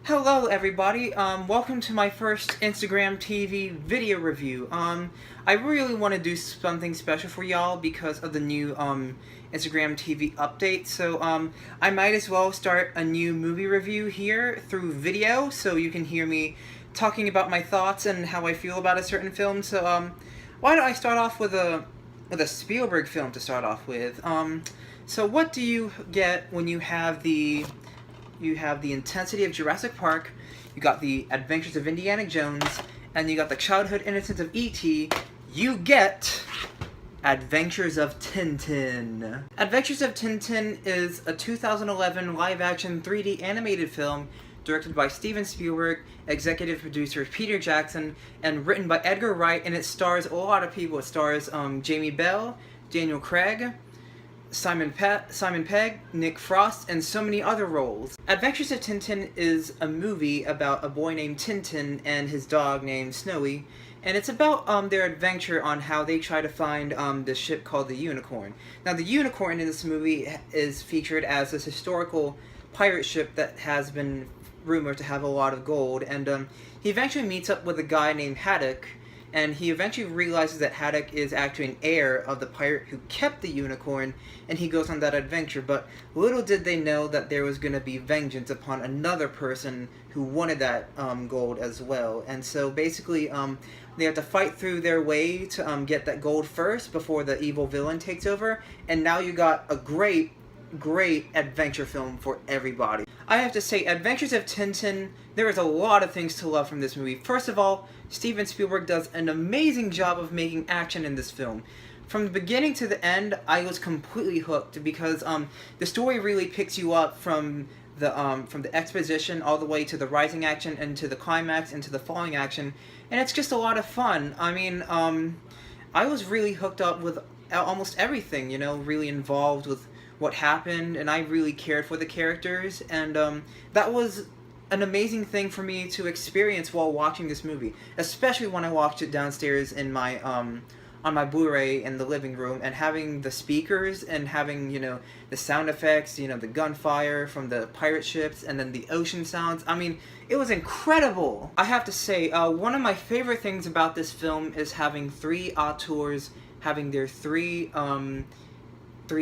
Hello everybody, welcome to my first Instagram TV video review. I really want to do something special for y'all because of the new Instagram TV update, so I might as well start a new movie review here through video so you can hear me talking about my thoughts and how I feel about a certain film. So why don't I start off with a Spielberg film to start off with. So what do you get when you have the intensity of Jurassic Park, you got the adventures of Indiana Jones, and you got the childhood innocence of E.T., you get Adventures of Tintin. Adventures of Tintin is a 2011 live-action 3D animated film directed by Steven Spielberg, executive producer Peter Jackson, and written by Edgar Wright, and it stars a lot of people. It stars Jamie Bell, Daniel Craig, Simon Pegg, Nick Frost, and so many other roles. Adventures of Tintin is a movie about a boy named Tintin and his dog named Snowy, and it's about their adventure on how they try to find the ship called the Unicorn. Now, the Unicorn in this movie is featured as this historical pirate ship that has been rumored to have a lot of gold, and he eventually meets up with a guy named Haddock, and he eventually realizes that Haddock is actually an heir of the pirate who kept the unicorn, and he goes on that adventure. But little did they know that there was going to be vengeance upon another person who wanted that gold as well. And so basically they have to fight through their way to get that gold first before the evil villain takes over. And now you got a great adventure film for everybody. I have to say, Adventures of Tintin, there is a lot of things to love from this movie. First of all, Steven Spielberg does an amazing job of making action in this film. From the beginning to the end, I was completely hooked because the story really picks you up from the exposition all the way to the rising action and to the climax and to the falling action, and it's just a lot of fun. I mean, I was really hooked up with almost everything, you know, really involved with what happened, and I really cared for the characters, and that was an amazing thing for me to experience while watching this movie, especially when I watched it downstairs in my on my Blu-ray in the living room, and having the speakers and having, you know, the sound effects, you know, the gunfire from the pirate ships, and then the ocean sounds. I mean, it was incredible. I have to say, one of my favorite things about this film is having three auteurs having their three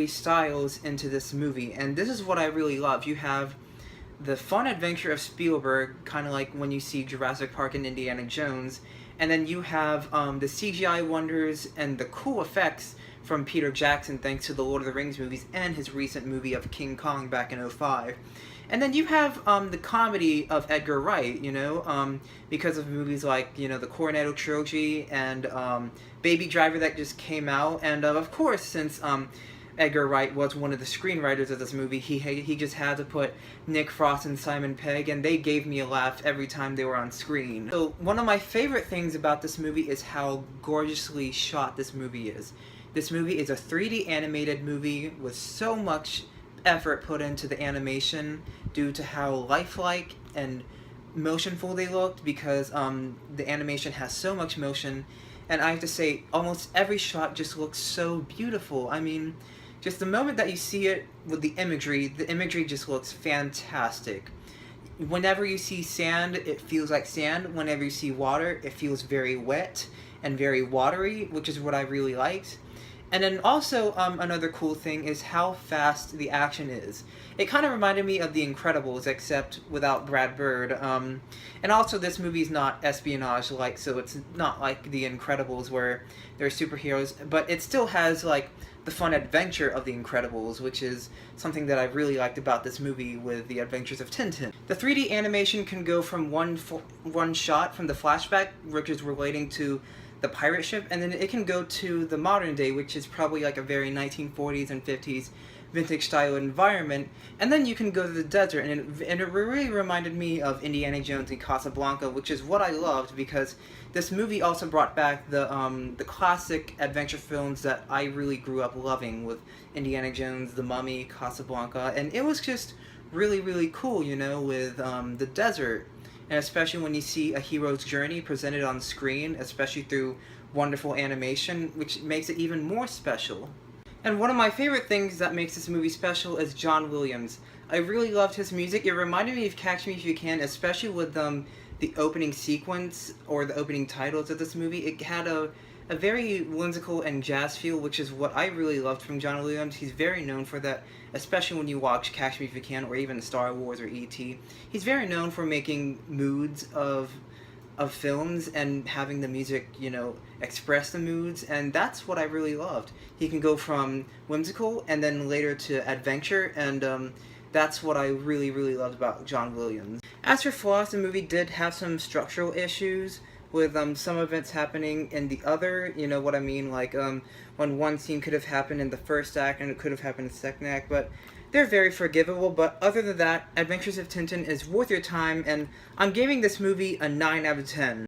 styles into this movie, and this is what I really love. You have the fun adventure of Spielberg, kind of like when you see Jurassic Park and Indiana Jones, and then you have the CGI wonders and the cool effects from Peter Jackson thanks to the Lord of the Rings movies and his recent movie of King Kong back in '05. And then you have the comedy of Edgar Wright, you know, because of movies like, you know, the Cornetto trilogy and Baby Driver that just came out, and of course, since Edgar Wright was one of the screenwriters of this movie, he just had to put Nick Frost and Simon Pegg, and they gave me a laugh every time they were on screen. So one of my favorite things about this movie is how gorgeously shot this movie is. This movie is a 3D animated movie with so much effort put into the animation due to how lifelike and motionful they looked, because the animation has so much motion, and I have to say, almost every shot just looks so beautiful. I mean, just the moment that you see it with the imagery just looks fantastic. Whenever you see sand, it feels like sand. Whenever you see water, it feels very wet and very watery, which is what I really liked. And then also, another cool thing is how fast the action is. It kind of reminded me of The Incredibles, except without Brad Bird. And also, this movie's not espionage-like, so it's not like The Incredibles where they're superheroes, but it still has, like, the fun adventure of The Incredibles, which is something that I really liked about this movie with The Adventures of Tintin. The 3D animation can go from one shot from the flashback, which is relating to the pirate ship, and then it can go to the modern day, which is probably like a very 1940s and 50s vintage style environment, and then you can go to the desert, and it really reminded me of Indiana Jones and Casablanca, which is what I loved, because this movie also brought back the classic adventure films that I really grew up loving, with Indiana Jones, The Mummy, Casablanca, and it was just really cool, you know, with the desert. And especially when you see a hero's journey presented on screen, especially through wonderful animation, which makes it even more special. And one of my favorite things that makes this movie special is John Williams. I really loved his music. It reminded me of Catch Me If You Can, especially with the opening sequence or the opening titles of this movie. It had a very whimsical and jazz feel, which is what I really loved from John Williams. He's very known for that, especially when you watch Catch Me If You Can or even Star Wars or E.T. He's very known for making moods of films and having the music, express the moods, and that's what I really loved. He can go from whimsical and then later to adventure, and that's what I really, really loved about John Williams. As for flaws, the movie did have some structural issues with some events happening in the other, you know what I mean, like when one scene could have happened in the first act and it could have happened in the second act, but they're very forgivable. But other than that, Adventures of Tintin is worth your time, and I'm giving this movie a 9 out of 10.